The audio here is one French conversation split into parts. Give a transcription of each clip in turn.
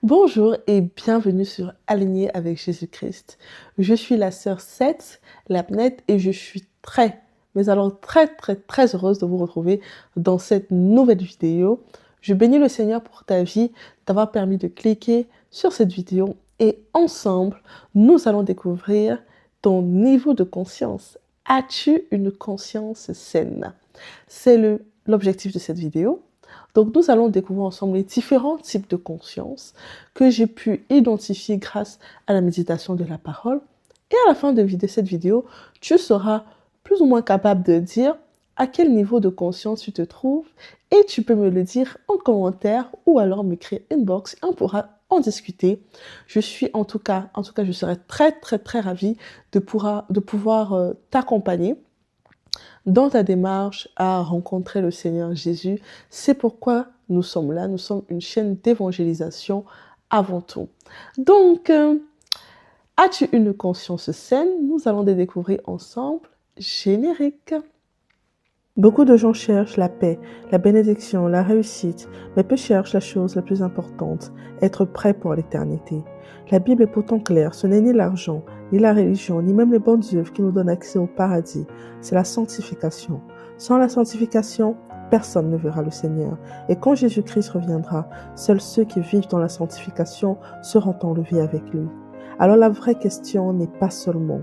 Bonjour et bienvenue sur Aligné avec Jésus-Christ. Je suis la sœur Seth Lapnet et je suis mais alors très heureuse de vous retrouver dans cette nouvelle vidéo. Je bénis le Seigneur pour ta vie, d'avoir permis de cliquer sur cette vidéo et ensemble, nous allons découvrir ton niveau de conscience. As-tu une conscience saine? C'est l'objectif de cette vidéo. Donc, nous allons découvrir ensemble les différents types de conscience que j'ai pu identifier grâce à la méditation de la parole. Et à la fin de cette vidéo, tu seras plus ou moins capable de dire à quel niveau de conscience tu te trouves et tu peux me le dire en commentaire ou alors m'écrire inbox et on pourra en discuter. Je suis en tout cas, je serai très ravie de pouvoir t'accompagner dans ta démarche à rencontrer le Seigneur Jésus. C'est pourquoi nous sommes là. Nous sommes une chaîne d'évangélisation avant tout. Donc, as-tu une conscience saine? Nous allons les découvrir ensemble. Générique. Beaucoup de gens cherchent la paix, la bénédiction, la réussite, mais peu cherchent la chose la plus importante, être prêt pour l'éternité. La Bible est pourtant claire, ce n'est ni l'argent, ni la religion, ni même les bonnes œuvres qui nous donnent accès au paradis, c'est la sanctification. Sans la sanctification, personne ne verra le Seigneur. Et quand Jésus-Christ reviendra, seuls ceux qui vivent dans la sanctification seront enlevés avec lui. Alors la vraie question n'est pas seulement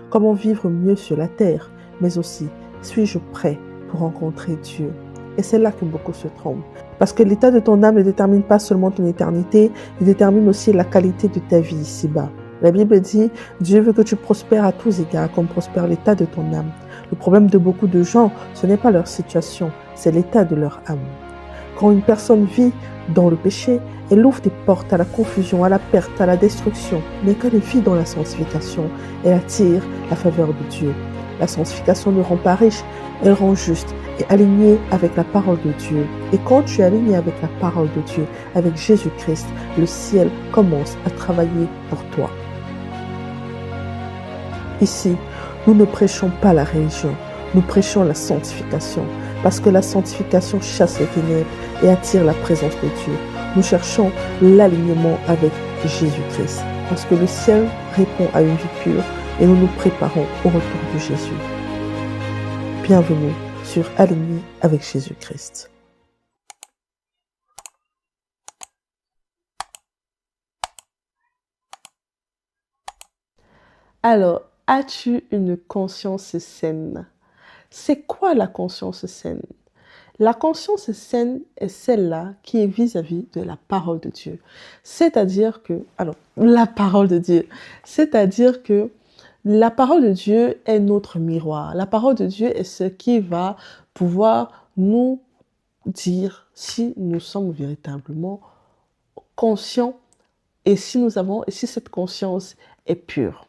comment vivre mieux sur la terre, mais aussi suis-je prêt pour rencontrer Dieu? Et c'est là que beaucoup se trompent. Parce que l'état de ton âme ne détermine pas seulement ton éternité, il détermine aussi la qualité de ta vie ici-bas. La Bible dit, Dieu veut que tu prospères à tous égards, comme prospère l'état de ton âme. Le problème de beaucoup de gens, ce n'est pas leur situation, c'est l'état de leur âme. Quand une personne vit dans le péché, elle ouvre des portes à la confusion, à la perte, à la destruction. Mais quand elle vit dans la sanctification, elle attire la faveur de Dieu. La sanctification ne rend pas riche, elle rend juste et alignée avec la parole de Dieu. Et quand tu es aligné avec la parole de Dieu, avec Jésus-Christ, le ciel commence à travailler pour toi. Ici, nous ne prêchons pas la religion, nous prêchons la sanctification. Parce que la sanctification chasse les ténèbres et attire la présence de Dieu. Nous cherchons l'alignement avec Jésus-Christ. Parce que le ciel répond à une vie pure et nous nous préparons au retour de Jésus. Bienvenue sur Aligné avec Jésus-Christ. Alors, as-tu une conscience saine? C'est quoi la conscience saine? La conscience saine est celle-là qui est vis-à-vis de la parole de Dieu. C'est-à-dire que, la parole de Dieu, c'est-à-dire que la parole de Dieu est notre miroir. La parole de Dieu est ce qui va pouvoir nous dire si nous sommes véritablement conscients et si cette conscience est pure.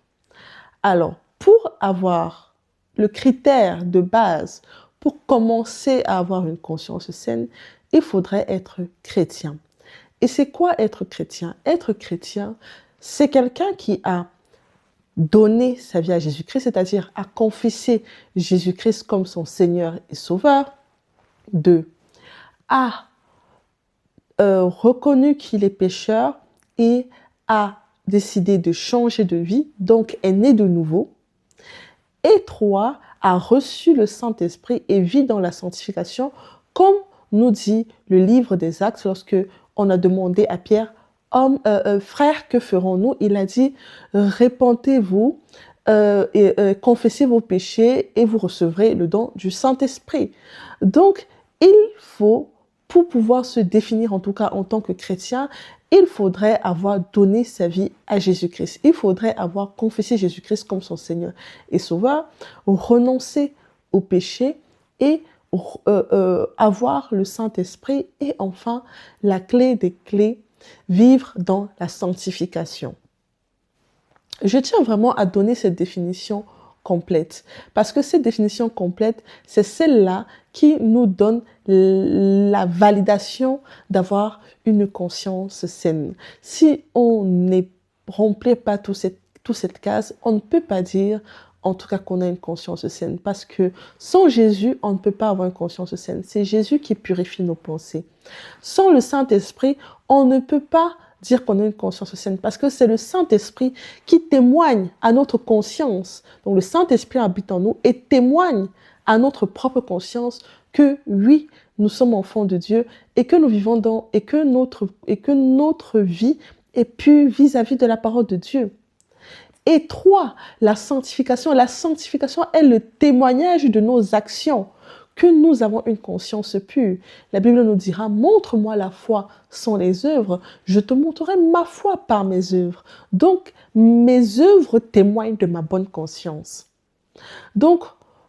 Alors, pour avoir le critère de base pour commencer à avoir une conscience saine, il faudrait être chrétien. Et c'est quoi être chrétien? Être chrétien, c'est quelqu'un qui a donné sa vie à Jésus-Christ, c'est-à-dire a confessé Jésus-Christ comme son Seigneur et Sauveur. 2. A reconnu qu'il est pécheur et a décidé de changer de vie, donc est né de nouveau. Et 3, a reçu le Saint-Esprit et vit dans la sanctification, comme nous dit le livre des Actes lorsque on a demandé à Pierre, frère, que ferons-nous? Il a dit, répentez-vous et confessez vos péchés et vous recevrez le don du Saint-Esprit. Donc, il faut, pour pouvoir se définir en tout cas en tant que chrétien, il faudrait avoir donné sa vie à Jésus-Christ. Il faudrait avoir confessé Jésus-Christ comme son Seigneur et Sauveur, renoncer au péché et avoir le Saint-Esprit et enfin, la clé des clés, vivre dans la sanctification. Je tiens vraiment à donner cette définition complète parce que cette définition complète, c'est celle-là qui nous donne la validation d'avoir une conscience saine. Si on ne remplit pas toute cette case, on ne peut pas dire en tout cas qu'on a une conscience saine parce que sans Jésus, on ne peut pas avoir une conscience saine. C'est Jésus qui purifie nos pensées. Sans le Saint-Esprit, on ne peut pas dire qu'on a une conscience saine? Parce que c'est le Saint-Esprit qui témoigne à notre conscience. Donc le Saint-Esprit habite en nous et témoigne à notre propre conscience que oui, nous sommes enfants de Dieu et que nous vivons dans, et que notre vie est pure vis-à-vis de la parole de Dieu. Et 3, la sanctification. La sanctification est le témoignage de nos actions, que nous avons une conscience pure. La Bible nous dira, montre-moi la foi sans les œuvres, je te montrerai ma foi par mes œuvres. Donc, mes œuvres témoignent de ma bonne conscience. Donc,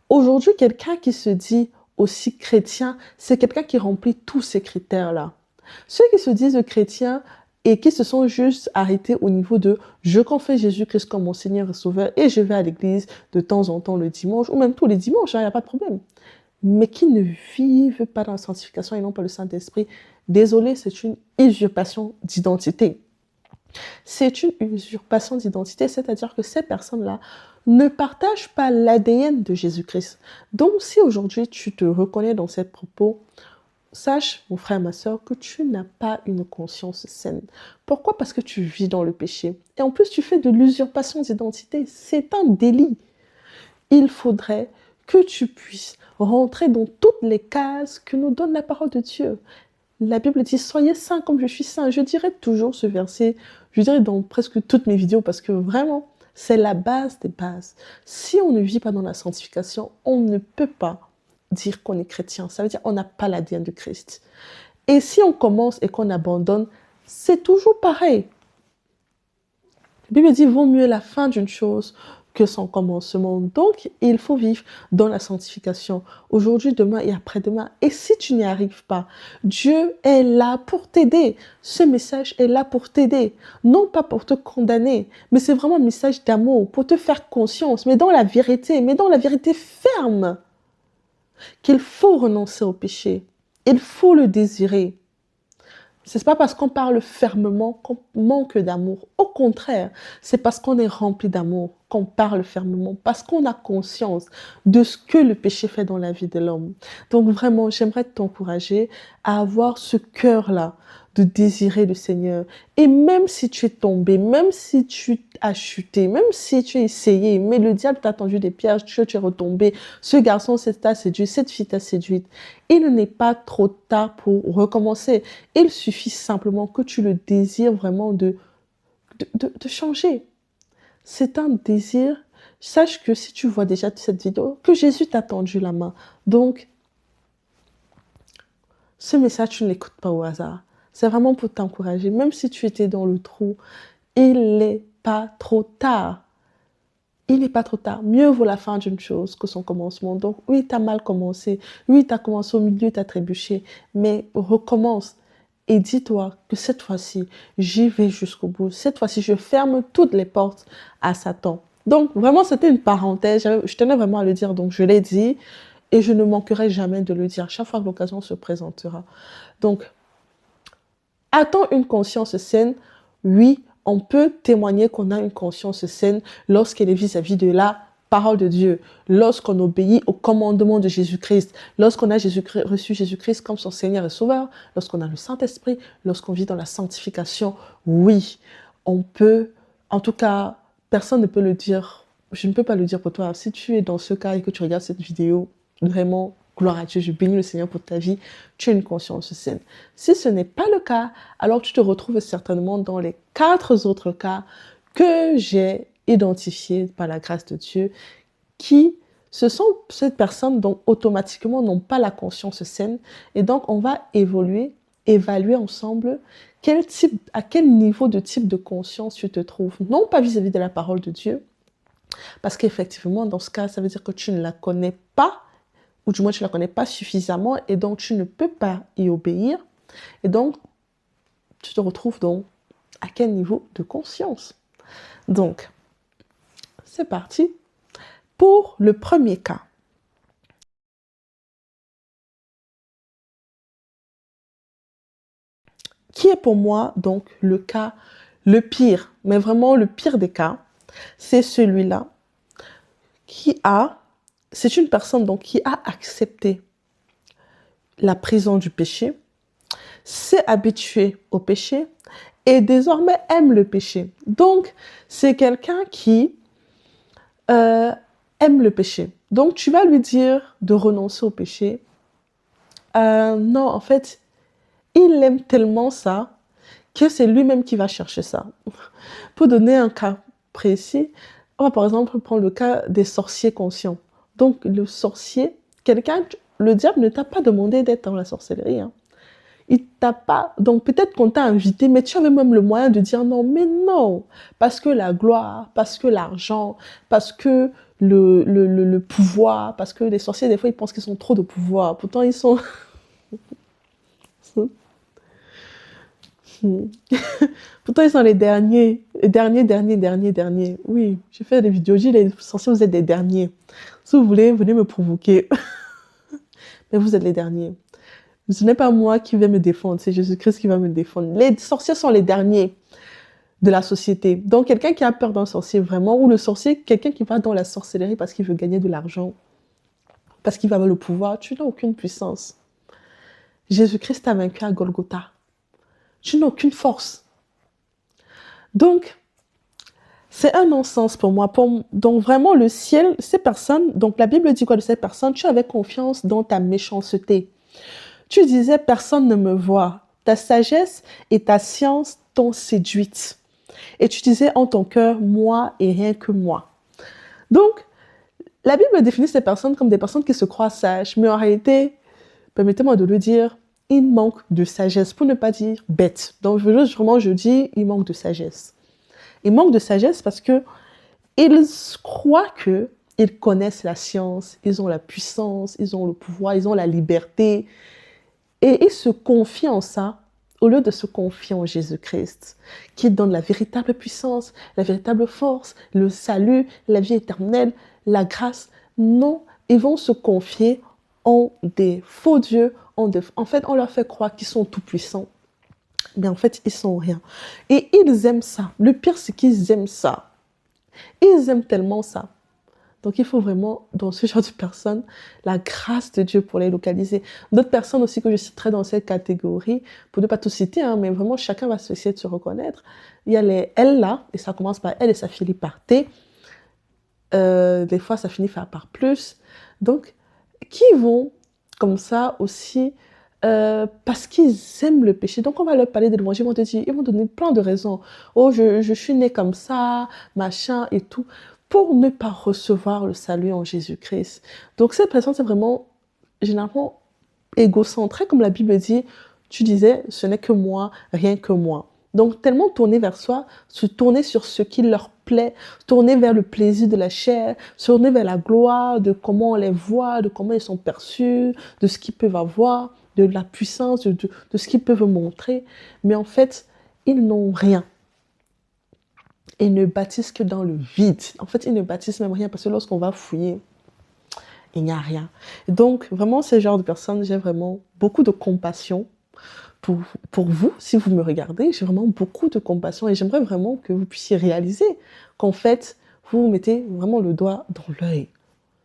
aujourd'hui, quelqu'un qui se dit aussi chrétien, c'est quelqu'un qui remplit tous ces critères-là. Ceux qui se disent chrétiens et qui se sont juste arrêtés au niveau de « je confesse Jésus-Christ comme mon Seigneur et Sauveur et je vais à l'église de temps en temps le dimanche » ou même tous les dimanches, il n'y a pas de problème. Mais qui ne vivent pas dans la sanctification et non pas le Saint-Esprit, désolé, c'est une usurpation d'identité. C'est une usurpation d'identité, c'est-à-dire que ces personnes-là ne partagent pas l'ADN de Jésus-Christ. Donc, si aujourd'hui tu te reconnais dans ces propos, sache, mon frère, ma soeur, que tu n'as pas une conscience saine. Pourquoi? Parce que tu vis dans le péché. Et en plus, tu fais de l'usurpation d'identité. C'est un délit. Il faudrait que tu puisses rentrer dans toutes les cases que nous donne la parole de Dieu. La Bible dit « Soyez saints comme je suis saint ». Je dirais toujours ce verset, je dirais dans presque toutes mes vidéos, parce que vraiment, c'est la base des bases. Si on ne vit pas dans la sanctification, on ne peut pas dire qu'on est chrétien. Ça veut dire qu'on n'a pas l'ADN de Christ. Et si on commence et qu'on abandonne, c'est toujours pareil. La Bible dit « Vaut mieux la fin d'une chose que son commencement ». Donc, il faut vivre dans la sanctification, aujourd'hui, demain et après-demain. Et si tu n'y arrives pas, Dieu est là pour t'aider. Ce message est là pour t'aider. Non pas pour te condamner, mais c'est vraiment un message d'amour, pour te faire conscience, mais dans la vérité ferme, qu'il faut renoncer au péché. Il faut le désirer. Ce n'est pas parce qu'on parle fermement qu'on manque d'amour. Au contraire, c'est parce qu'on est rempli d'amour qu'on parle fermement, parce qu'on a conscience de ce que le péché fait dans la vie de l'homme. Donc vraiment, j'aimerais t'encourager à avoir ce cœur-là de désirer le Seigneur. Et même si tu es tombé, même si tu as chuté, même si tu as essayé, mais le diable t'a tendu des pièges, tu es retombé, ce garçon t'a séduit, cette fille t'a séduite, il n'est pas trop tard pour recommencer. Il suffit simplement que tu le désires vraiment de changer. C'est un désir. Sache que si tu vois déjà cette vidéo, que Jésus t'a tendu la main. Donc, ce message, tu ne l'écoutes pas au hasard. C'est vraiment pour t'encourager. Même si tu étais dans le trou, il n'est pas trop tard. Il n'est pas trop tard. Mieux vaut la fin d'une chose que son commencement. Donc, oui, tu as mal commencé. Oui, tu as commencé au milieu, tu as trébuché. Mais recommence. Et dis-toi que cette fois-ci, j'y vais jusqu'au bout. Cette fois-ci, je ferme toutes les portes à Satan. Donc, vraiment, c'était une parenthèse. Je tenais vraiment à le dire. Donc, je l'ai dit. Et je ne manquerai jamais de le dire. Chaque fois que l'occasion se présentera. Donc, a-t-on une conscience saine? Oui, on peut témoigner qu'on a une conscience saine lorsqu'elle est vis-à-vis de la parole de Dieu, lorsqu'on obéit au commandement de Jésus-Christ, lorsqu'on a reçu Jésus-Christ comme son Seigneur et Sauveur, lorsqu'on a le Saint-Esprit, lorsqu'on vit dans la sanctification. Oui, on peut, en tout cas, personne ne peut le dire, je ne peux pas le dire pour toi. Si tu es dans ce cas et que tu regardes cette vidéo, vraiment, gloire à Dieu, je bénis le Seigneur pour ta vie, tu as une conscience saine. Si ce n'est pas le cas, alors tu te retrouves certainement dans les 4 autres cas que j'ai identifiés par la grâce de Dieu, qui ce sont ces personnes dont automatiquement n'ont pas la conscience saine. Et donc, on va évaluer ensemble à quel niveau de type de conscience tu te trouves. Non pas vis-à-vis de la parole de Dieu, parce qu'effectivement, dans ce cas, ça veut dire que tu ne la connais pas, ou du moins tu ne la connais pas suffisamment, et donc tu ne peux pas y obéir. Et donc, tu te retrouves donc à quel niveau de conscience? Donc, c'est parti pour le premier cas. Qui est pour moi donc le cas le pire, mais vraiment le pire des cas, c'est celui-là c'est une personne donc qui a accepté la prison du péché, s'est habitué au péché et désormais aime le péché. Donc, c'est quelqu'un qui euh, aime le péché. Donc, tu vas lui dire de renoncer au péché. Non, en fait, il aime tellement ça que c'est lui-même qui va chercher ça. Pour donner un cas précis, on va par exemple prendre le cas des sorciers conscients. Donc, le sorcier, le diable ne t'a pas demandé d'être dans la sorcellerie, hein. Il t'a pas. Donc, peut-être qu'on t'a invité, mais tu avais même le moyen de dire non, mais non. Parce que la gloire, parce que l'argent, parce que le pouvoir, parce que les sorciers, des fois, ils pensent qu'ils ont trop de pouvoir. Pourtant, ils sont. Pourtant, ils sont les derniers. Les derniers, derniers, derniers, derniers. Oui, j'ai fait des vidéos. J'ai dit, les sorciers, vous êtes les derniers. Si vous voulez, venez me provoquer. Mais vous êtes les derniers. Ce n'est pas moi qui vais me défendre, c'est Jésus-Christ qui va me défendre. Les sorciers sont les derniers de la société. Donc, quelqu'un qui a peur d'un sorcier vraiment, ou le sorcier, quelqu'un qui va dans la sorcellerie parce qu'il veut gagner de l'argent, parce qu'il va avoir le pouvoir, tu n'as aucune puissance. Jésus-Christ t'a vaincu à Golgotha. Tu n'as aucune force. Donc, c'est un non-sens pour moi. Donc, vraiment, le ciel, ces personnes, donc la Bible dit quoi de ces personnes? Tu avais confiance dans ta méchanceté. Tu disais, personne ne me voit. Ta sagesse et ta science t'ont séduite. Et tu disais en ton cœur, moi et rien que moi. Donc, la Bible définit ces personnes comme des personnes qui se croient sages, mais en réalité, permettez-moi de le dire, ils manquent de sagesse, pour ne pas dire bête. Donc, je dis, ils manquent de sagesse. Ils manquent de sagesse parce que ils croient que ils connaissent la science, ils ont la puissance, ils ont le pouvoir, ils ont la liberté, et ils se confient en ça au lieu de se confier en Jésus-Christ, qui donne la véritable puissance, la véritable force, le salut, la vie éternelle, la grâce. Non, ils vont se confier en des faux dieux. En fait, on leur fait croire qu'ils sont tout puissants. Mais en fait, ils sont rien. Et ils aiment ça. Le pire, c'est qu'ils aiment ça. Ils aiment tellement ça. Donc, il faut vraiment, dans ce genre de personnes, la grâce de Dieu pour les localiser. D'autres personnes aussi que je citerai dans cette catégorie, pour ne pas tout citer, hein, mais vraiment, chacun va essayer de se reconnaître. Il y a les L là, et ça commence par L et ça finit par T. Des fois, ça finit par plus. Donc, qui vont, comme ça aussi, parce qu'ils aiment le péché. Donc, on va leur parler de l'évangile, ils vont te dire, ils vont donner plein de raisons. Oh, je suis né comme ça, machin et tout, pour ne pas recevoir le salut en Jésus-Christ. Donc, cette personne, c'est vraiment, généralement, égocentré, comme la Bible dit. Tu disais, ce n'est que moi, rien que moi. Donc, tellement tourner vers soi, se tourner sur ce qui leur plaît, tourner vers le plaisir de la chair, se tourner vers la gloire, de comment on les voit, de comment ils sont perçus, de ce qu'ils peuvent avoir, de la puissance, de ce qu'ils peuvent montrer. Mais en fait, ils n'ont rien. Ils ne bâtissent que dans le vide. En fait, ils ne bâtissent même rien parce que lorsqu'on va fouiller, il n'y a rien. Et donc, vraiment, ce genre de personnes, j'ai vraiment beaucoup de compassion pour, pour vous, si vous me regardez. J'ai vraiment beaucoup de compassion et j'aimerais vraiment que vous puissiez réaliser qu'en fait, vous vous mettez vraiment le doigt dans l'œil.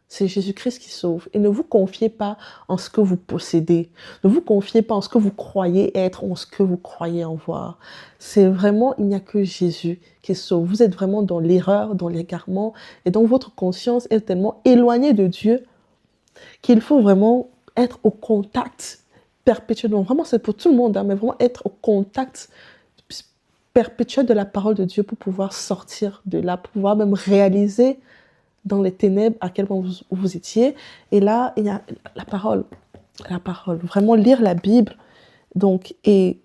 C'est Jésus-Christ qui sauve. Et ne vous confiez pas en ce que vous possédez. Ne vous confiez pas en ce que vous croyez être, en ce que vous croyez en voir. C'est vraiment, il n'y a que Jésus qui sauve. Vous êtes vraiment dans l'erreur, dans l'égarement, et donc votre conscience est tellement éloignée de Dieu qu'il faut vraiment être au contact perpétuel. Donc vraiment, c'est pour tout le monde, hein, mais vraiment être au contact perpétuel de la parole de Dieu pour pouvoir sortir de là, pour pouvoir même réaliser dans les ténèbres à quel point vous étiez. Et là, il y a la parole. La parole. Vraiment lire la Bible. Donc, et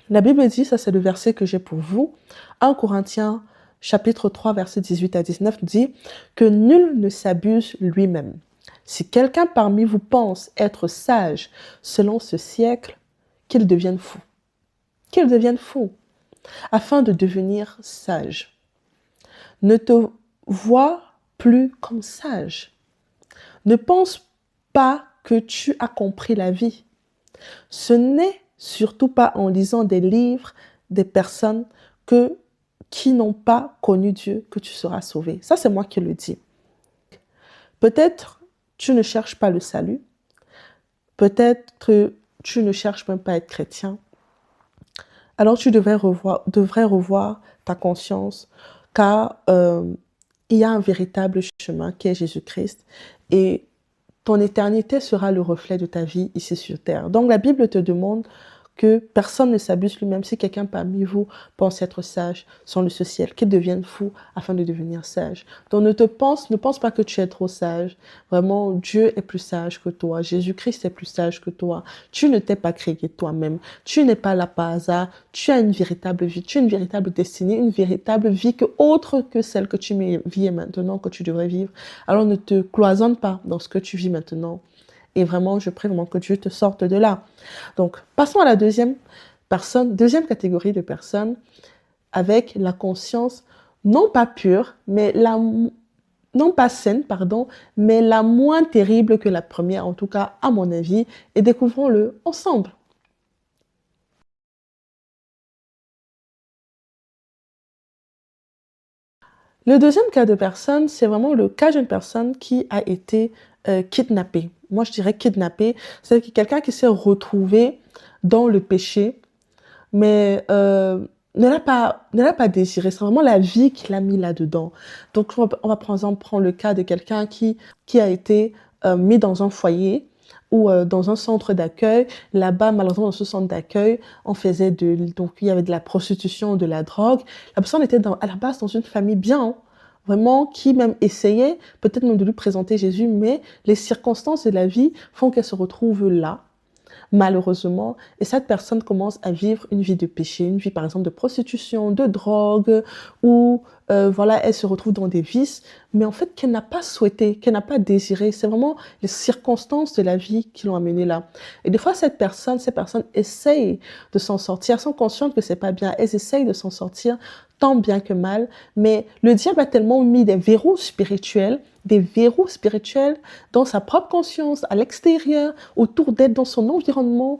la Bible dit, ça c'est le verset que j'ai pour vous, 1 Corinthiens chapitre 3, verset 18 à 19, dit que nul ne s'abuse lui-même. Si quelqu'un parmi vous pense être sage selon ce siècle, qu'il devienne fou. Qu'il devienne fou, afin de devenir sage. Ne te vois plus comme sage. Ne pense pas que tu as compris la vie. Ce n'est surtout pas en lisant des livres des personnes qui n'ont pas connu Dieu que tu seras sauvé. Ça, c'est moi qui le dis. Peut-être tu ne cherches pas le salut. Peut-être que tu ne cherches même pas à être chrétien. alors tu devrais revoir ta conscience, car il y a un véritable chemin qui est Jésus-Christ et ton éternité sera le reflet de ta vie ici sur terre. Donc la Bible te demande que personne ne s'abuse lui-même. Si quelqu'un parmi vous pense être sage, sans le ciel, qu'il devienne fou afin de devenir sage. Donc ne pense pas que tu es trop sage. Vraiment, Dieu est plus sage que toi. Jésus-Christ est plus sage que toi. Tu ne t'es pas créé toi-même. Tu n'es pas là par hasard. Tu as une véritable vie. Tu as une véritable destinée, une véritable vie que autre que celle que tu vis maintenant, que tu devrais vivre. Alors ne te cloisonne pas dans ce que tu vis maintenant. Et vraiment, je prie vraiment que Dieu te sorte de là. Donc, passons à la deuxième catégorie de personnes avec la conscience non pas pure, mais non pas saine, pardon, mais la moins terrible que la première, en tout cas à mon avis, et découvrons-le ensemble. Le deuxième cas de personne, c'est vraiment le cas d'une personne qui a été kidnappée. Moi, je dirais kidnappée, c'est quelqu'un qui s'est retrouvé dans le péché, mais ne l'a pas désiré. C'est vraiment la vie qui l'a mis là-dedans. Donc, on va par exemple prendre le cas de quelqu'un qui a été mis dans un foyer ou dans un centre d'accueil. Là-bas, malheureusement, dans ce centre d'accueil, donc il y avait de la prostitution, de la drogue. La personne était à la base dans une famille bien, hein, vraiment, qui même essayait peut-être même de lui présenter Jésus, mais les circonstances de la vie font qu'elle se retrouve là, malheureusement, et cette personne commence à vivre une vie de péché, une vie par exemple de prostitution, de drogue, ou voilà, elle se retrouve dans des vices, mais en fait qu'elle n'a pas souhaité, qu'elle n'a pas désiré. C'est vraiment les circonstances de la vie qui l'ont amenée là. Et des fois, ces personnes essayent de s'en sortir, elles sont conscientes que c'est pas bien, elles essayent de s'en sortir tant bien que mal, mais le diable a tellement mis des verrous spirituels dans sa propre conscience, à l'extérieur, autour d'elle, dans son environnement,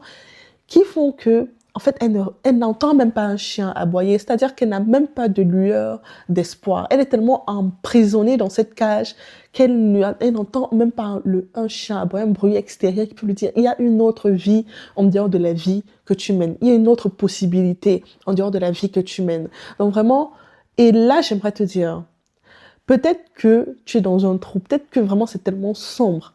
qui font que, en fait, elle n'entend même pas un chien aboyer, c'est-à-dire qu'elle n'a même pas de lueur d'espoir. Elle est tellement emprisonnée dans cette cage elle n'entend même pas un chien aboyer, un bruit extérieur qui peut lui dire, il y a une autre vie en dehors de la vie que tu mènes. Il y a une autre possibilité en dehors de la vie que tu mènes. Donc vraiment, et là, j'aimerais te dire, peut-être que tu es dans un trou, peut-être que vraiment c'est tellement sombre.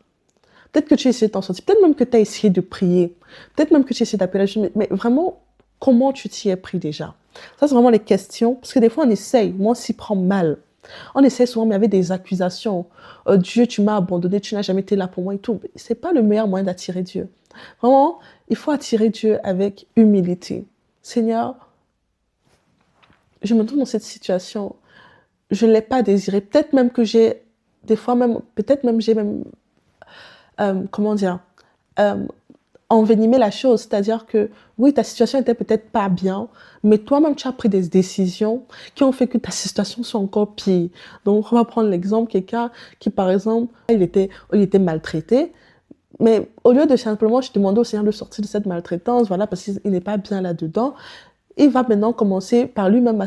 Peut-être que tu essaies de t'en sortir, peut-être même que tu as essayé de prier, peut-être même que tu essaies d'appeler Jésus, mais vraiment, comment tu t'y es pris déjà? Ça, c'est vraiment les questions, parce que des fois, on essaye, moi, on s'y prend mal. On essaie souvent, mais avec des accusations. Dieu, tu m'as abandonné, tu n'as jamais été là pour moi et tout. C'est pas le meilleur moyen d'attirer Dieu. Vraiment, il faut attirer Dieu avec humilité. Seigneur, je me trouve dans cette situation. Je ne l'ai pas désiré. Peut-être même que j'ai, des fois même, peut-être même j'ai même comment dire, euh, envenimer la chose. C'est-à-dire que, oui, ta situation était peut-être pas bien, mais toi-même, tu as pris des décisions qui ont fait que ta situation soit encore pire. Donc, on va prendre l'exemple, quelqu'un qui, par exemple, il était maltraité, mais au lieu de simplement, je demandais au Seigneur de sortir de cette maltraitance, voilà, parce qu'il n'est pas bien là-dedans, il va maintenant commencer par lui-même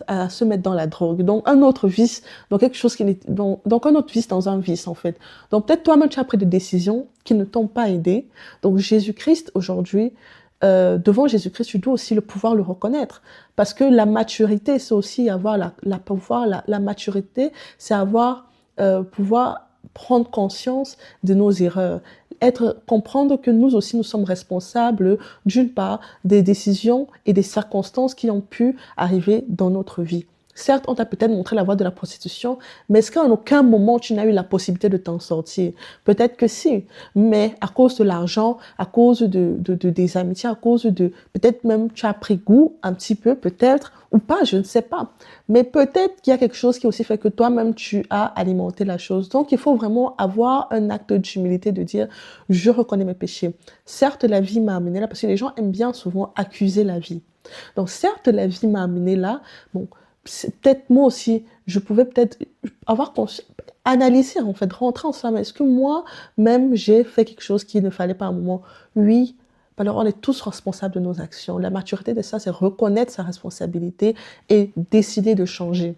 à se mettre dans la drogue. Donc, un autre vice, donc quelque chose donc un autre vice dans un vice, en fait. Donc, peut-être toi-même, tu as pris des décisions qui ne t'ont pas aidé. Donc, Jésus-Christ, aujourd'hui, devant Jésus-Christ, tu dois aussi pouvoir le reconnaître. Parce que la maturité, c'est aussi avoir la maturité, c'est pouvoir prendre conscience de nos erreurs, comprendre que nous aussi nous sommes responsables d'une part des décisions et des circonstances qui ont pu arriver dans notre vie. Certes, on t'a peut-être montré la voie de la prostitution, mais est-ce qu'à aucun moment tu n'as eu la possibilité de t'en sortir? Peut-être que si, mais à cause de l'argent, à cause des amitiés, à cause de, peut-être même tu as pris goût un petit peu, peut-être, ou pas, je ne sais pas. Mais peut-être qu'il y a quelque chose qui aussi fait que toi-même tu as alimenté la chose. Donc il faut vraiment avoir un acte d'humilité de dire, je reconnais mes péchés. Certes, la vie m'a amené là, parce que les gens aiment bien souvent accuser la vie. Donc certes, la vie m'a amené là, bon, peut-être moi aussi, je pouvais peut-être analyser en fait, rentrer en soi. Est-ce que moi, même, j'ai fait quelque chose qu'il ne fallait pas à un moment? Oui. Alors, on est tous responsables de nos actions. La maturité de ça, c'est reconnaître sa responsabilité et décider de changer.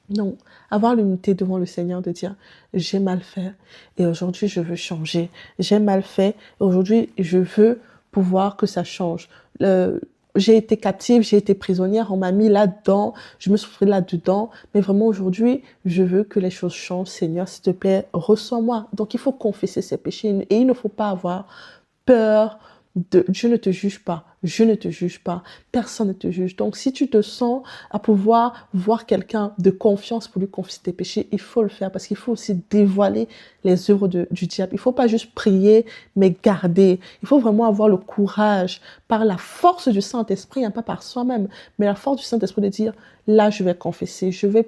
Non, avoir l'humilité devant le Seigneur de dire, j'ai mal fait et aujourd'hui je veux changer. J'ai mal fait et aujourd'hui je veux pouvoir que ça change. J'ai été captive, j'ai été prisonnière, on m'a mis là-dedans, je me souffrais là-dedans. Mais vraiment aujourd'hui, je veux que les choses changent. Seigneur, s'il te plaît, reçois-moi. Donc il faut confesser ses péchés et il ne faut pas avoir peur de... Je ne te juge pas, je ne te juge pas, personne ne te juge. Donc si tu te sens à pouvoir voir quelqu'un de confiance pour lui confesser tes péchés, il faut le faire parce qu'il faut aussi dévoiler les œuvres du diable. Il ne faut pas juste prier, mais garder. Il faut vraiment avoir le courage par la force du Saint-Esprit, hein, pas par soi-même, mais la force du Saint-Esprit de dire, là je vais confesser, je vais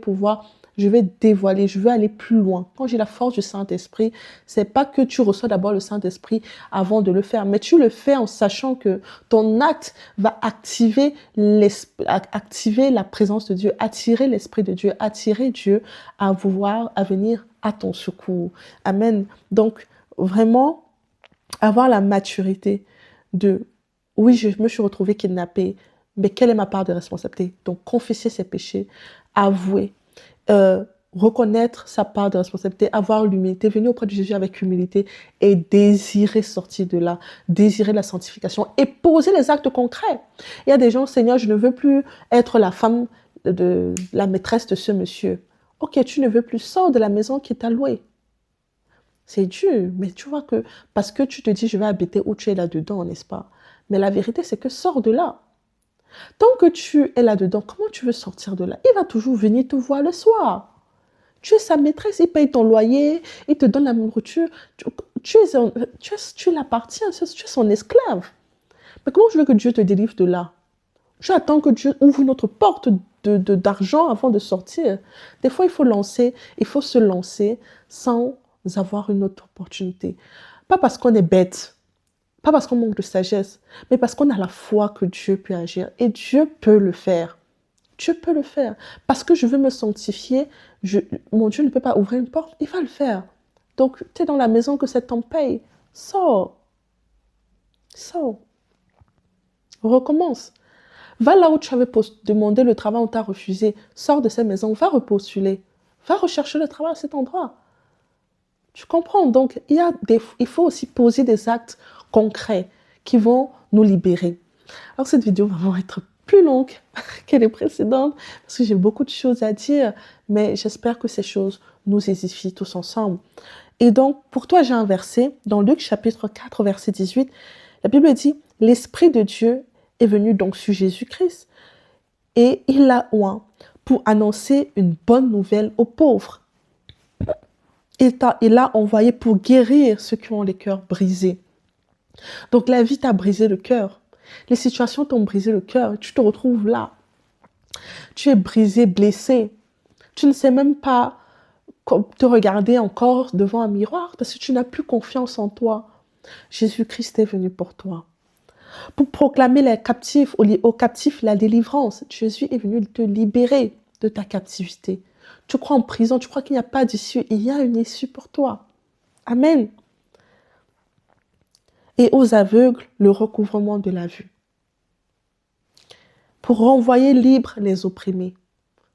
dévoiler, je veux aller plus loin. Quand j'ai la force du Saint-Esprit, c'est pas que tu reçois d'abord le Saint-Esprit avant de le faire, mais tu le fais en sachant que ton acte va activer la présence de Dieu, attirer l'Esprit de Dieu, attirer Dieu à venir à ton secours. Amen. Donc, vraiment, avoir la maturité de, oui, je me suis retrouvée kidnappée, mais quelle est ma part de responsabilité? Donc, confesser ses péchés, avouer, reconnaître sa part de responsabilité, avoir l'humilité, venir auprès de Jésus avec humilité et désirer sortir de là, désirer la sanctification et poser les actes concrets. Il y a des gens, Seigneur, je ne veux plus être la femme de la maîtresse de ce monsieur. Ok, tu ne veux plus, sors de la maison qui t'a loué. C'est dur, mais tu vois que parce que tu te dis je vais habiter où tu es là-dedans, n'est-ce pas? Mais la vérité, c'est que sors de là. Tant que tu es là-dedans, comment tu veux sortir de là? Il va toujours venir te voir le soir. Tu es sa maîtresse, il paye ton loyer, il te donne la nourriture. Tu l'appartiens, tu es son esclave. Mais comment je veux que Dieu te délivre de là? Tu attends que Dieu ouvre une autre porte d'argent avant de sortir. Des fois, il faut se lancer sans avoir une autre opportunité. Pas parce qu'on est bête, pas parce qu'on manque de sagesse, mais parce qu'on a la foi que Dieu peut agir. Et Dieu peut le faire. Dieu peut le faire. Parce que je veux me sanctifier, mon Dieu ne peut pas ouvrir une porte, il va le faire. Donc, tu es dans la maison que cet homme paye. Sors. Sors. Recommence. Va là où tu avais demandé le travail, on t'a refusé. Sors de cette maison, va repostuler. Va rechercher le travail à cet endroit. Tu comprends? Donc, il faut aussi poser des actes concrets qui vont nous libérer. Alors, cette vidéo va vraiment être plus longue que les précédentes parce que j'ai beaucoup de choses à dire, mais j'espère que ces choses nous édifient tous ensemble. Et donc, pour toi, j'ai un verset dans Luc chapitre 4, verset 18. La Bible dit, l'Esprit de Dieu est venu donc sur Jésus-Christ et il l'a oint pour annoncer une bonne nouvelle aux pauvres. Il l'a envoyé pour guérir ceux qui ont les cœurs brisés. Donc la vie t'a brisé le cœur. Les situations t'ont brisé le cœur. Tu te retrouves là. Tu es brisé, blessé. Tu ne sais même pas te regarder encore devant un miroir parce que tu n'as plus confiance en toi. Jésus-Christ est venu pour toi. Pour proclamer aux captifs la délivrance. Jésus est venu te libérer de ta captivité. Tu crois en prison, tu crois qu'il n'y a pas d'issue. Il y a une issue pour toi. Amen. Et aux aveugles, le recouvrement de la vue. Pour renvoyer libres les opprimés.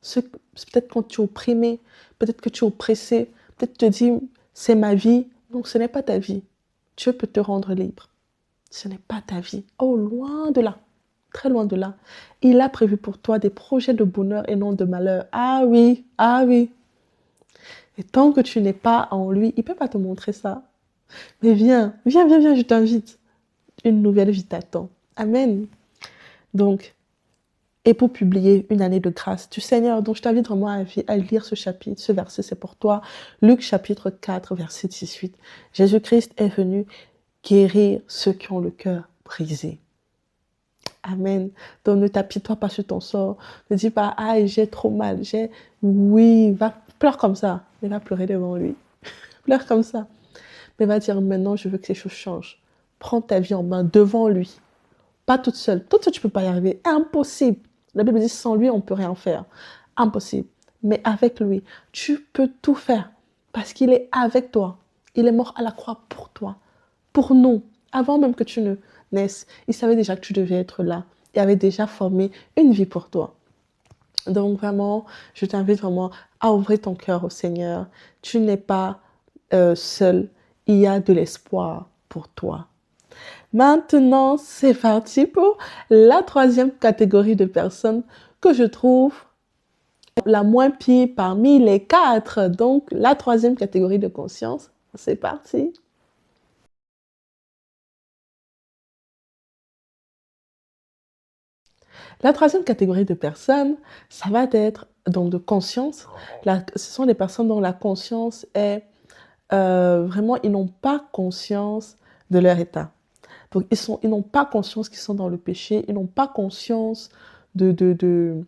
Peut-être quand tu es opprimé, peut-être que tu es oppressé, peut-être tu te dis, c'est ma vie. Non, ce n'est pas ta vie. Dieu peut te rendre libre. Ce n'est pas ta vie. Oh, loin de là. Très loin de là. Il a prévu pour toi des projets de bonheur et non de malheur. Ah oui, ah oui. Et tant que tu n'es pas en lui, il ne peut pas te montrer ça. Mais viens, je t'invite. Une nouvelle vie t'attend. Amen. Donc, et pour publier une année de grâce du Seigneur. Donc, je t'invite vraiment à lire ce chapitre, ce verset, c'est pour toi. Luc chapitre 4, verset 18. Jésus-Christ est venu guérir ceux qui ont le cœur brisé. Amen. Donc, ne t'apitoie pas sur ton sort. Ne dis pas, ah, j'ai trop mal. Oui, pleure comme ça. Mais va pleurer devant lui. Pleure comme ça. Mais va dire, maintenant, je veux que ces choses changent. Prends ta vie en main devant lui. Pas toute seule. Toute seule, tu ne peux pas y arriver. Impossible. La Bible dit, sans lui, on ne peut rien faire. Impossible. Mais avec lui, tu peux tout faire. Parce qu'il est avec toi. Il est mort à la croix pour toi. Pour nous. Avant même que tu ne naisses, il savait déjà que tu devais être là. Il avait déjà formé une vie pour toi. Donc vraiment, je t'invite vraiment à ouvrir ton cœur au Seigneur. Tu n'es pas seul. Il y a de l'espoir pour toi. Maintenant, c'est parti pour la troisième catégorie de personnes que je trouve la moins pire parmi les quatre. Donc, la troisième catégorie de conscience, c'est parti. La troisième catégorie de personnes, ça va être donc de conscience. Ce sont des personnes dont la conscience est vraiment, ils n'ont pas conscience de leur état. Donc, ils n'ont pas conscience qu'ils sont dans le péché, ils n'ont pas conscience de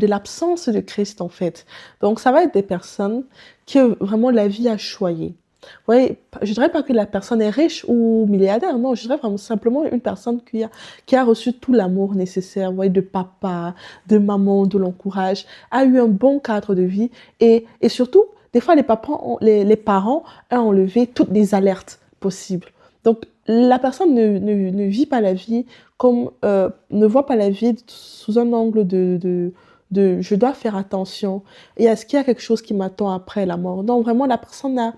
l'absence de Christ, en fait. Donc, ça va être des personnes que vraiment la vie a choyé. Vous voyez, je ne dirais pas que la personne est riche ou milliardaire, non, je dirais vraiment simplement une personne qui a reçu tout l'amour nécessaire, vous voyez, de papa, de maman, de l'encourage, a eu un bon cadre de vie et surtout, des fois, les parents ont enlevé toutes les alertes possibles. Donc, la personne ne vit pas la vie comme, ne voit pas la vie sous un angle de je dois faire attention. Et est-ce qu'il y a quelque chose qui m'attend après la mort? Non, vraiment, la personne a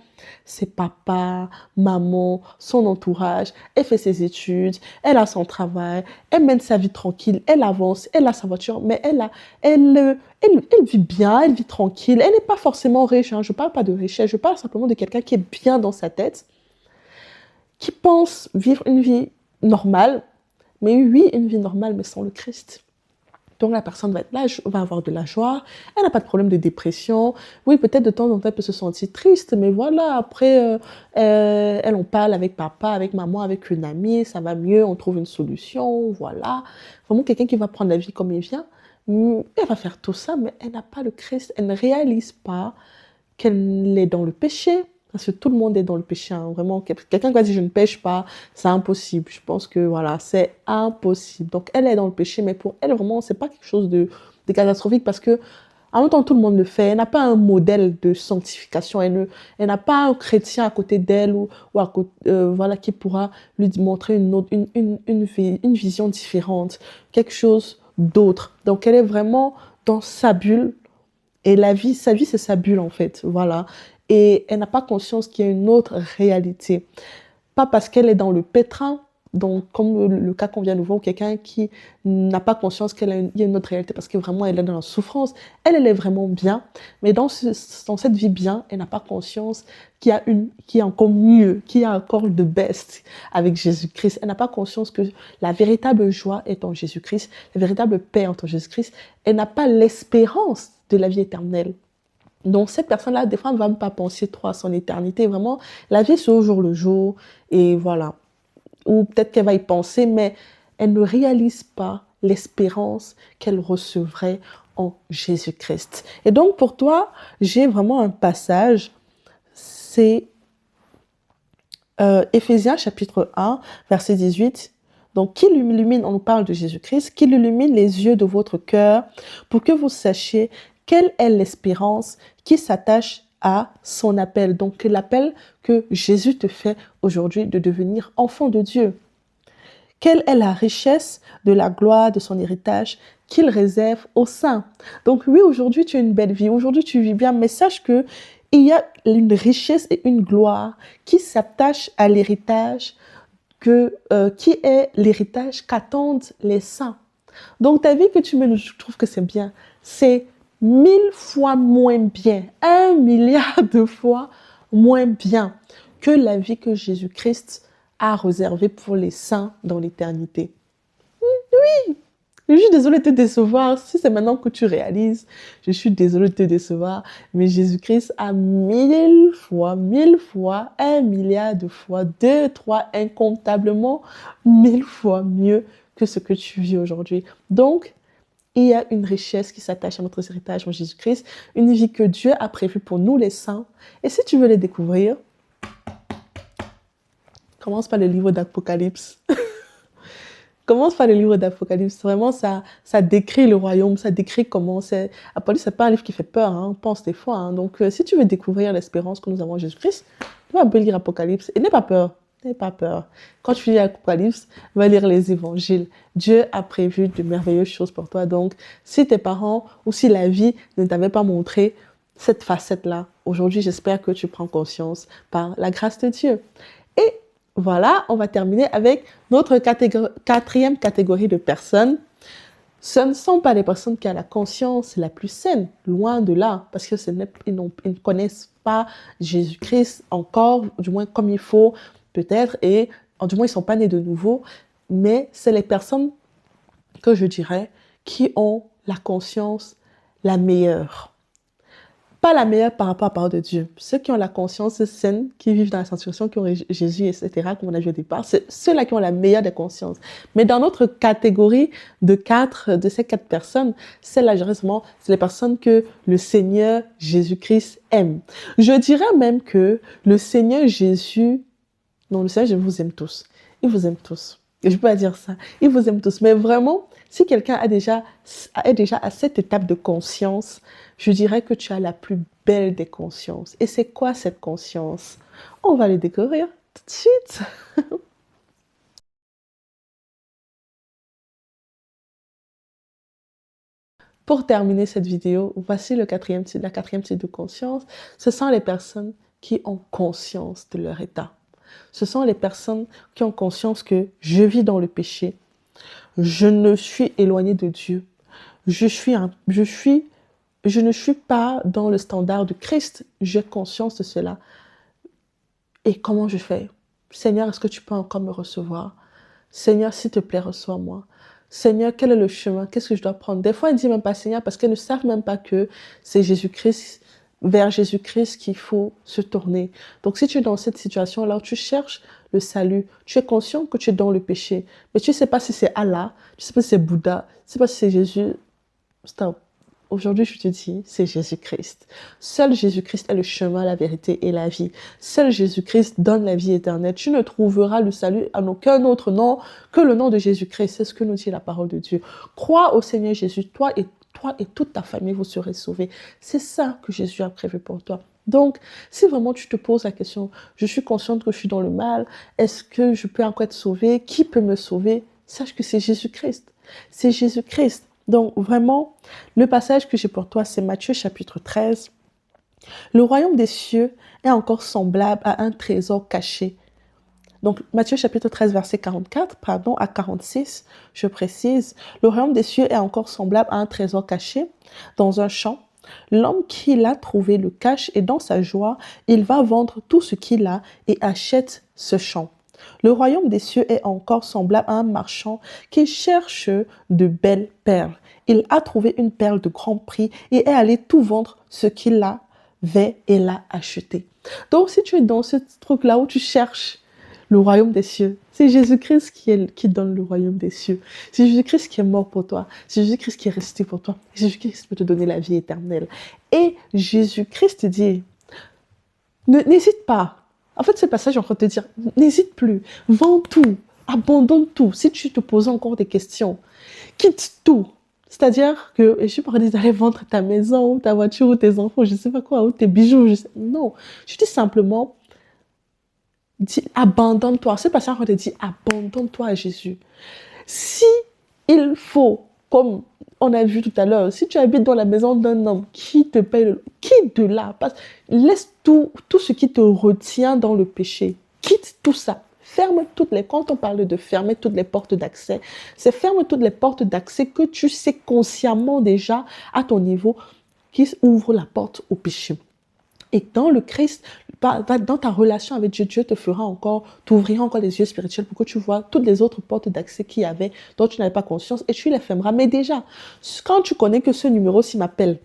ses papas, maman, son entourage, elle fait ses études, elle a son travail, elle mène sa vie tranquille, elle avance, elle a sa voiture, mais elle vit bien, elle vit tranquille, elle n'est pas forcément riche, hein. Je ne parle pas de richesse, je parle simplement de quelqu'un qui est bien dans sa tête, qui pense vivre une vie normale, mais oui, une vie normale, mais sans le Christ. Donc la personne va être là, va avoir de la joie, elle n'a pas de problème de dépression. Oui, peut-être de temps en temps, elle peut se sentir triste, mais voilà, après, elle en parle avec papa, avec maman, avec une amie, ça va mieux, on trouve une solution, voilà. Vraiment quelqu'un qui va prendre la vie comme il vient. Elle va faire tout ça, mais elle n'a pas le Christ, elle ne réalise pas qu'elle est dans le péché. Parce que tout le monde est dans le péché, hein. Vraiment, quelqu'un qui va dire je ne pêche pas, c'est impossible. Je pense que voilà, c'est impossible. Donc elle est dans le péché, mais pour elle, vraiment, c'est pas quelque chose de catastrophique parce que en même temps, tout le monde le fait. Elle n'a pas un modèle de sanctification. Elle n'a pas un chrétien à côté d'elle ou à côté, voilà, qui pourra lui montrer une vision différente, quelque chose d'autre. Donc elle est vraiment dans sa bulle. Et sa vie, c'est sa bulle, en fait. Voilà. Et elle n'a pas conscience qu'il y a une autre réalité. Pas parce qu'elle est dans le pétrin, donc comme le cas qu'on vient de voir, ou quelqu'un qui n'a pas conscience qu'il y a une autre réalité, parce que vraiment, elle est dans la souffrance. Elle est vraiment bien. Mais dans cette vie bien, elle n'a pas conscience qu'il y a encore mieux, qu'il y a encore de best avec Jésus-Christ. Elle n'a pas conscience que la véritable joie est en Jésus-Christ, la véritable paix est en Jésus-Christ. Elle n'a pas l'espérance de la vie éternelle. Donc, cette personne-là, des fois, ne va même pas penser trop à son éternité. Vraiment, la vie, c'est au jour le jour. Et voilà. Ou peut-être qu'elle va y penser, mais elle ne réalise pas l'espérance qu'elle recevrait en Jésus-Christ. Et donc, pour toi, j'ai vraiment un passage. C'est Éphésiens chapitre 1, verset 18. Donc, qu'il illumine, on nous parle de Jésus-Christ, qu'il illumine les yeux de votre cœur pour que vous sachiez quelle est l'espérance qui s'attache à son appel. Donc, l'appel que Jésus te fait aujourd'hui de devenir enfant de Dieu. Quelle est la richesse de la gloire de son héritage qu'il réserve aux saints. Donc oui, aujourd'hui, tu as une belle vie. Aujourd'hui, tu vis bien, mais sache que il y a une richesse et une gloire qui s'attachent à l'héritage qui est l'héritage qu'attendent les saints. Donc ta vie que tu mènes, je trouve que c'est bien. C'est 1000 fois moins bien, 1 milliard de fois moins bien que la vie que Jésus-Christ a réservée pour les saints dans l'éternité. Oui, je suis désolée de te décevoir. Si c'est maintenant que tu réalises, je suis désolée de te décevoir. Mais Jésus-Christ a 1000 fois, 1 milliard de fois, 2, 3, incomptablement 1000 fois mieux que ce que tu vis aujourd'hui. Donc, il y a une richesse qui s'attache à notre héritage en Jésus-Christ, une vie que Dieu a prévue pour nous les saints. Et si tu veux les découvrir, commence par le livre d'Apocalypse. Commence par le livre d'Apocalypse. Vraiment, ça décrit le royaume, ça décrit comment c'est. Apocalypse, c'est pas un livre qui fait peur, hein, on pense des fois. Hein. Donc, si tu veux découvrir l'espérance que nous avons en Jésus-Christ, tu vas un peu lire Apocalypse. Et n'aie pas peur. N'aie pas peur. Quand tu lis Apocalypse, va lire les évangiles. Dieu a prévu de merveilleuses choses pour toi. Donc, si tes parents ou si la vie ne t'avait pas montré cette facette-là, aujourd'hui, j'espère que tu prends conscience par la grâce de Dieu. Et Voilà, on va terminer avec notre quatrième catégorie de personnes. Ce ne sont pas les personnes qui ont la conscience la plus saine, loin de là, parce que ils ne connaissent pas Jésus-Christ encore, du moins comme il faut, peut-être, et du moins ils ne sont pas nés de nouveau, mais c'est les personnes que je dirais qui ont la conscience la meilleure. Pas la meilleure par rapport à la parole de Dieu. Ceux qui ont la conscience saine, qui vivent dans la situation, qui ont Jésus, etc., comme on a vu au départ, c'est ceux-là qui ont la meilleure des consciences. Mais dans notre catégorie de ces quatre personnes, celle-là, justement, c'est les personnes que le Seigneur Jésus-Christ aime. Je dirais même que le Seigneur Jésus, non, le Seigneur Jésus vous aime tous. Il vous aime tous. Je peux pas dire ça. Il vous aime tous. Mais vraiment, si quelqu'un est déjà à cette étape de conscience, je dirais que tu as la plus belle des consciences. Et c'est quoi cette conscience? On va le découvrir tout de suite. Pour terminer cette vidéo, voici la quatrième type de conscience. Ce sont les personnes qui ont conscience de leur état. Ce sont les personnes qui ont conscience que je vis dans le péché. Je ne suis éloigné de Dieu. Je ne suis pas dans le standard de Christ. J'ai conscience de cela. Et comment je fais? Seigneur, est-ce que tu peux encore me recevoir? Seigneur, s'il te plaît, reçois-moi. Seigneur, quel est le chemin? Qu'est-ce que je dois prendre? Des fois, ils ne disent même pas Seigneur parce qu'ils ne savent même pas que c'est Jésus-Christ, vers Jésus-Christ qu'il faut se tourner. Donc, si tu es dans cette situation-là où tu cherches le salut, tu es conscient que tu es dans le péché, mais tu ne sais pas si c'est Allah, tu ne sais pas si c'est Bouddha, tu ne sais pas si c'est Jésus, stop. Aujourd'hui, je te dis, c'est Jésus-Christ. Seul Jésus-Christ est le chemin, la vérité et la vie. Seul Jésus-Christ donne la vie éternelle. Tu ne trouveras le salut en aucun autre nom que le nom de Jésus-Christ. C'est ce que nous dit la parole de Dieu. Crois au Seigneur Jésus, toi et toute ta famille, vous serez sauvés. C'est ça que Jésus a prévu pour toi. Donc, si vraiment tu te poses la question, je suis consciente que je suis dans le mal, est-ce que je peux encore être sauvé? Qui peut me sauver? Sache que c'est Jésus-Christ. C'est Jésus-Christ. Donc, vraiment, le passage que j'ai pour toi, c'est Matthieu chapitre 13. Le royaume des cieux est encore semblable à un trésor caché. Donc, Matthieu chapitre 13, verset 44, pardon, à 46, je précise. Le royaume des cieux est encore semblable à un trésor caché dans un champ. L'homme qui l'a trouvé le cache et dans sa joie, il va vendre tout ce qu'il a et achète ce champ. Le royaume des cieux est encore semblable à un marchand qui cherche de belles perles. Il a trouvé une perle de grand prix et est allé tout vendre ce qu'il avait et l'a acheté. Donc, si tu es dans ce truc-là où tu cherches le royaume des cieux, c'est Jésus-Christ qui donne le royaume des cieux. C'est Jésus-Christ qui est mort pour toi. C'est Jésus-Christ qui est resté pour toi. Jésus-Christ peut te donner la vie éternelle. Et Jésus-Christ dit, n'hésite pas. En fait, ce passage est en train de te dire, n'hésite plus, vends tout, abandonne tout. Si tu te poses encore des questions, quitte tout. C'est-à-dire que, je suis pas en train d'aller vendre ta maison, ou ta voiture, ou tes enfants, je sais pas quoi, ou tes bijoux. Non, je dis simplement, abandonne-toi. Ce passage est en train de dire, abandonne-toi à Jésus. Si il faut, comme on a vu tout à l'heure, si tu habites dans la maison d'un homme qui te paye, quitte de là, laisse tout ce qui te retient dans le péché. Quitte tout ça. Ferme toutes les, quand on parle de fermer toutes les portes d'accès, c'est ferme toutes les portes d'accès que tu sais consciemment déjà à ton niveau qui ouvrent la porte au péché. Et dans le Christ, dans ta relation avec Dieu, Dieu te fera encore, t'ouvrira encore les yeux spirituels pour que tu vois toutes les autres portes d'accès qu'il y avait dont tu n'avais pas conscience et tu les fermeras. Mais déjà, quand tu connais que ce numéro, s'il m'appelle,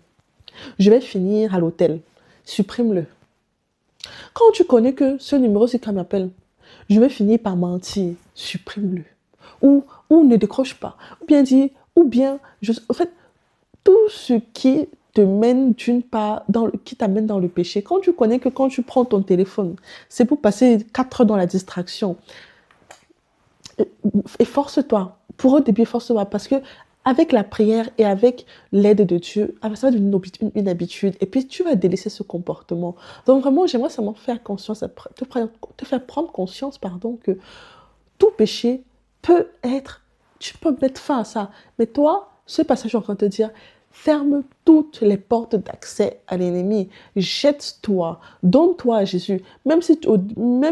je vais finir à l'hôtel, supprime-le. Quand tu connais que ce numéro, si quelqu'un m'appelle, je vais finir par mentir, supprime-le. Ou ne décroche pas. Ou bien, en fait, tout ce qui te mène d'une part, qui t'amène dans le péché. Quand tu connais que quand tu prends ton téléphone, c'est pour passer 4 heures dans la distraction. Efforce-toi. Pour au début, efforce-toi. Parce que avec la prière et avec l'aide de Dieu, ça va devenir une habitude. Et puis, tu vas délaisser ce comportement. Donc, vraiment, j'aimerais seulement faire conscience, te faire prendre conscience, que tout péché peut être, tu peux mettre fin à ça. Mais toi, ce passage est en train de te dire, Ferme toutes les portes d'accès à l'ennemi. Jette-toi, donne-toi à Jésus. Même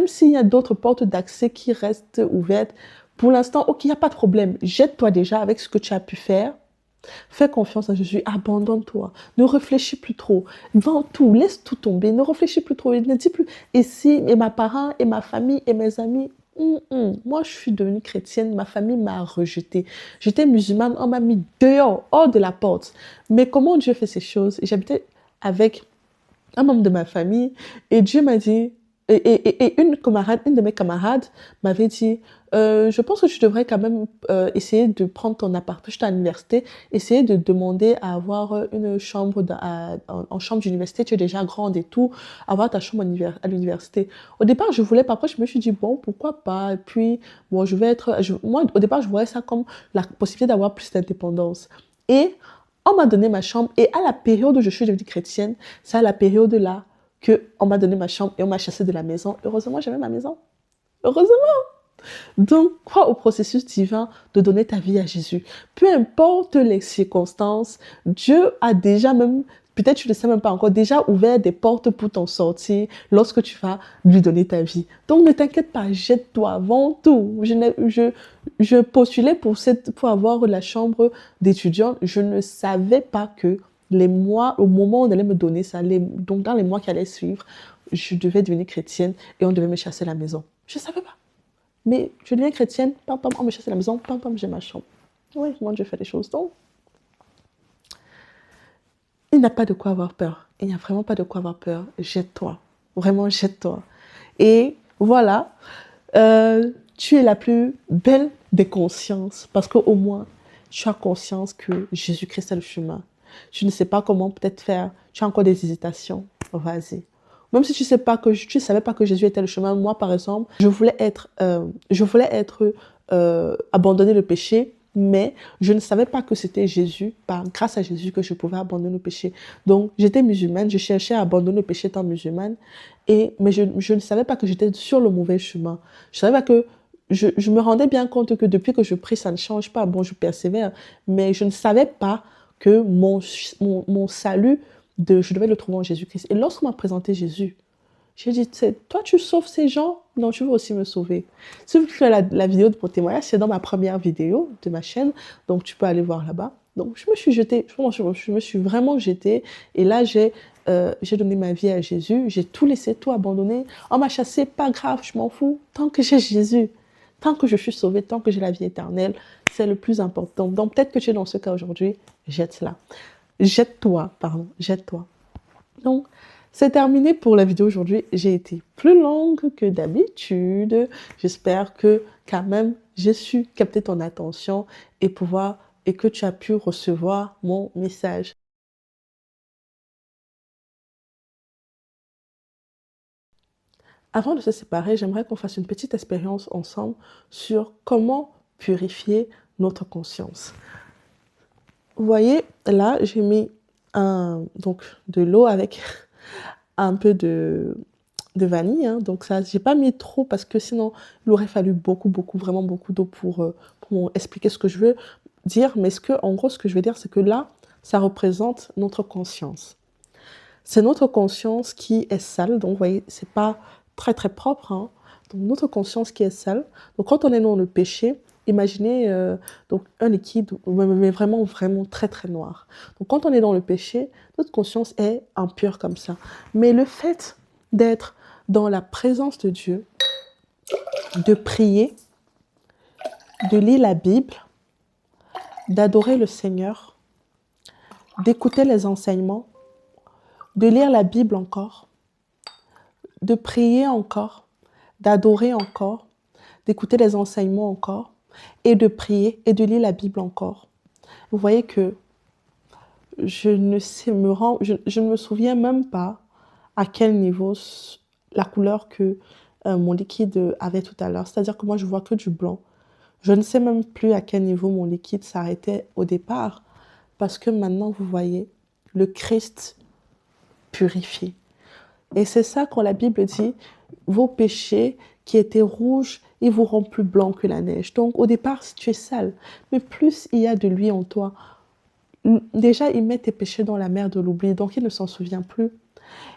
s'il y a d'autres portes d'accès qui restent ouvertes, pour l'instant, ok, il n'y a pas de problème. Jette-toi déjà avec ce que tu as pu faire. Fais confiance à Jésus, abandonne-toi. Ne réfléchis plus trop. Vends tout, laisse tout tomber. Ne réfléchis plus trop. Ne dis plus, et si, et mes parents, et ma famille, et mes amis. Moi, je suis devenue chrétienne, ma famille m'a rejetée. J'étais musulmane, on m'a mis dehors, hors de la porte. Mais comment Dieu fait ces choses? J'habitais avec un membre de ma famille et Dieu m'a dit, et une de mes camarades m'avait dit, je pense que tu devrais quand même essayer de prendre ton appart. J'étais à l'université, essayer de demander à avoir une chambre en chambre d'université, tu es déjà grande et tout, avoir ta chambre à l'université. Au départ, je voulais pas, après je me suis dit, bon, pourquoi pas, et puis, bon, moi, au départ, je voyais ça comme la possibilité d'avoir plus d'indépendance. Et on m'a donné ma chambre, et à la période où je suis devenue chrétienne, c'est à la période là qu'on m'a donné ma chambre et on m'a chassé de la maison. Heureusement, j'avais ma maison. Heureusement. Donc, crois au processus divin de donner ta vie à Jésus. Peu importe les circonstances, Dieu a déjà même, peut-être tu ne le sais même pas encore, déjà ouvert des portes pour t'en sortir lorsque tu vas lui donner ta vie. Donc, ne t'inquiète pas, jette-toi avant tout. Je postulais pour avoir la chambre d'étudiant. Je ne savais pas que les mois, au moment où on allait me donner ça, donc dans les mois qui allaient suivre, je devais devenir chrétienne et on devait me chasser la maison. Je ne savais pas. Mais je deviens chrétienne, pam, pam, on me chasse à la maison, pam, pam, j'ai ma chambre. Oui, moi, Dieu fait les choses. Donc, il n'y a pas de quoi avoir peur. Il n'y a vraiment pas de quoi avoir peur. Jette-toi. Vraiment, jette-toi. Et voilà, tu es la plus belle des consciences parce qu'au moins, tu as conscience que Jésus-Christ est le chemin. Tu ne sais pas comment peut-être faire. Tu as encore des hésitations. Vas-y. Même si tu sais pas que tu savais pas que Jésus était le chemin. Moi, par exemple, je voulais être abandonner le péché, mais je ne savais pas que c'était Jésus, grâce à Jésus, que je pouvais abandonner le péché. Donc, j'étais musulmane, je cherchais à abandonner le péché étant musulmane, mais je ne savais pas que j'étais sur le mauvais chemin. Je savais pas que je me rendais bien compte que depuis que je prie, ça ne change pas. Bon, je persévère, mais je ne savais pas que mon salut, je devais le trouver en Jésus-Christ. Et lorsqu'on m'a présenté Jésus, j'ai dit, toi, tu sauves ces gens? Non, tu veux aussi me sauver. Si vous faites la vidéo de mon témoignage, c'est dans ma première vidéo de ma chaîne, donc tu peux aller voir là-bas. Donc, je me suis jetée, je me suis vraiment jetée. Et là, j'ai donné ma vie à Jésus. J'ai tout laissé, tout abandonné. On m'a chassé, pas grave, je m'en fous. Tant que j'ai Jésus, tant que je suis sauvée, tant que j'ai la vie éternelle, c'est le plus important. Donc, peut-être que tu es dans ce cas aujourd'hui, jette-la. Jette-toi, pardon, jette-toi. Donc, c'est terminé pour la vidéo aujourd'hui. J'ai été plus longue que d'habitude. J'espère que quand même, j'ai su capter ton attention et que tu as pu recevoir mon message. Avant de se séparer, j'aimerais qu'on fasse une petite expérience ensemble sur comment purifier notre conscience. Vous voyez, là, j'ai mis donc de l'eau avec un peu de vanille, hein. Donc ça, j'ai pas mis trop parce que sinon, il aurait fallu vraiment beaucoup d'eau pour expliquer ce que je veux dire. Mais en gros, ce que je veux dire, c'est que là, ça représente notre conscience. C'est notre conscience qui est sale. Donc, vous voyez, c'est pas très, très propre, hein. Donc, notre conscience qui est sale. Donc, quand on est dans le péché, imaginez donc un liquide, mais vraiment, vraiment très, très noir. Donc, quand on est dans le péché, notre conscience est impure comme ça. Mais le fait d'être dans la présence de Dieu, de prier, de lire la Bible, d'adorer le Seigneur, d'écouter les enseignements, de lire la Bible encore, de prier encore, d'adorer encore, d'écouter les enseignements encore, et de prier et de lire la Bible encore. Vous voyez que je ne me souviens même pas à quel niveau la couleur que mon liquide avait tout à l'heure. C'est-à-dire que moi, je vois que du blanc. Je ne sais même plus à quel niveau mon liquide s'arrêtait au départ. Parce que maintenant, vous voyez, le Christ purifie. Et c'est ça quand la Bible dit, vos péchés qui étaient rouges, ils vous rendent plus blancs que la neige. Donc au départ, tu es sale. Mais plus il y a de lui en toi, déjà, il met tes péchés dans la mer de l'oubli, donc il ne s'en souvient plus.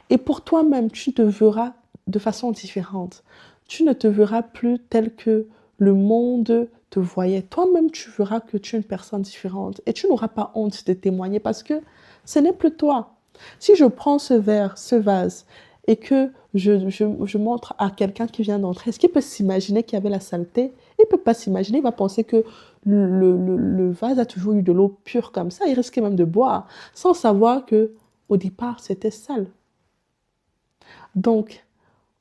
Et pour toi-même, tu te verras de façon différente. Tu ne te verras plus tel que le monde te voyait. Toi-même, tu verras que tu es une personne différente et tu n'auras pas honte de témoigner parce que ce n'est plus toi. Si je prends ce verre, ce vase, et que je montre à quelqu'un qui vient d'entrer, est-ce qu'il peut s'imaginer qu'il y avait la saleté? Il ne peut pas s'imaginer, il va penser que le vase a toujours eu de l'eau pure comme ça, il risquait même de boire, sans savoir que au départ, c'était sale. Donc,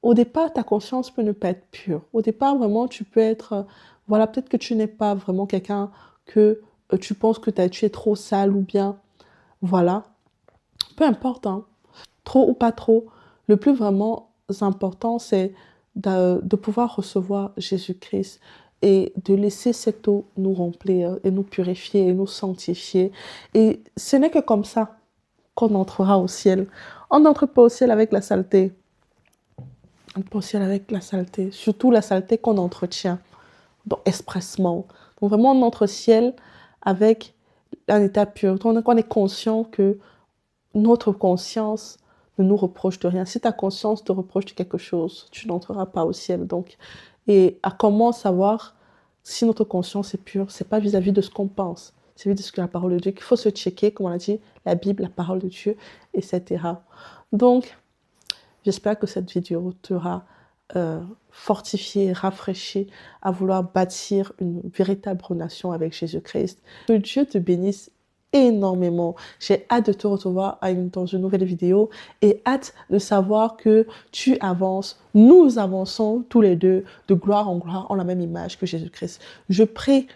au départ, ta conscience peut ne pas être pure. Au départ, vraiment, tu peux être, voilà, peut-être que tu n'es pas vraiment quelqu'un que tu penses que tu es trop sale ou bien, voilà. Peu importe, hein. Trop ou pas trop. Le plus vraiment important, c'est de pouvoir recevoir Jésus-Christ et de laisser cette eau nous remplir et nous purifier et nous sanctifier. Et ce n'est que comme ça qu'on entrera au ciel. On n'entre pas au ciel avec la saleté. On peut aussi aller avec la saleté, surtout la saleté qu'on entretient, donc expressement. Donc vraiment, on entre au ciel avec un état pur. Donc on est conscient que notre conscience ne nous reproche de rien. Si ta conscience te reproche de quelque chose, tu n'entreras pas au ciel. Donc, et à comment savoir si notre conscience est pure? C'est pas vis-à-vis de ce qu'on pense, c'est vis-à-vis de ce que la parole de Dieu, qu'il faut se checker, comme on a dit, la Bible, la parole de Dieu, etc. Donc, j'espère que cette vidéo t'aura fortifié, rafraîchi à vouloir bâtir une véritable relation avec Jésus-Christ. Que Dieu te bénisse énormément. J'ai hâte de te retrouver dans une nouvelle vidéo et hâte de savoir que tu avances. Nous avançons tous les deux de gloire en gloire en la même image que Jésus-Christ. Je prie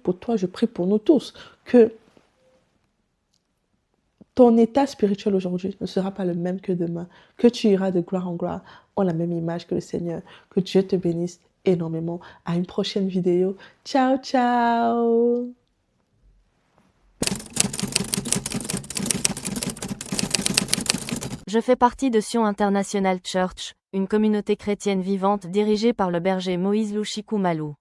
pour toi, je prie pour nous tous que ton état spirituel aujourd'hui ne sera pas le même que demain, que tu iras de gloire en gloire en la même image que le Seigneur. Que Dieu te bénisse énormément. À une prochaine vidéo. Ciao, ciao! Je fais partie de Sion International Church, une communauté chrétienne vivante dirigée par le berger Moïse Louchikou Malou.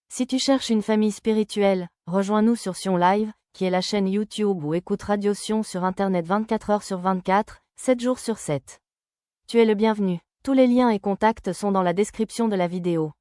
Si tu cherches une famille spirituelle, rejoins-nous sur Sion Live, qui est la chaîne YouTube ou écoute Radio Sion sur Internet 24 heures sur 24, 7 jours sur 7. Tu es le bienvenu. Tous les liens et contacts sont dans la description de la vidéo.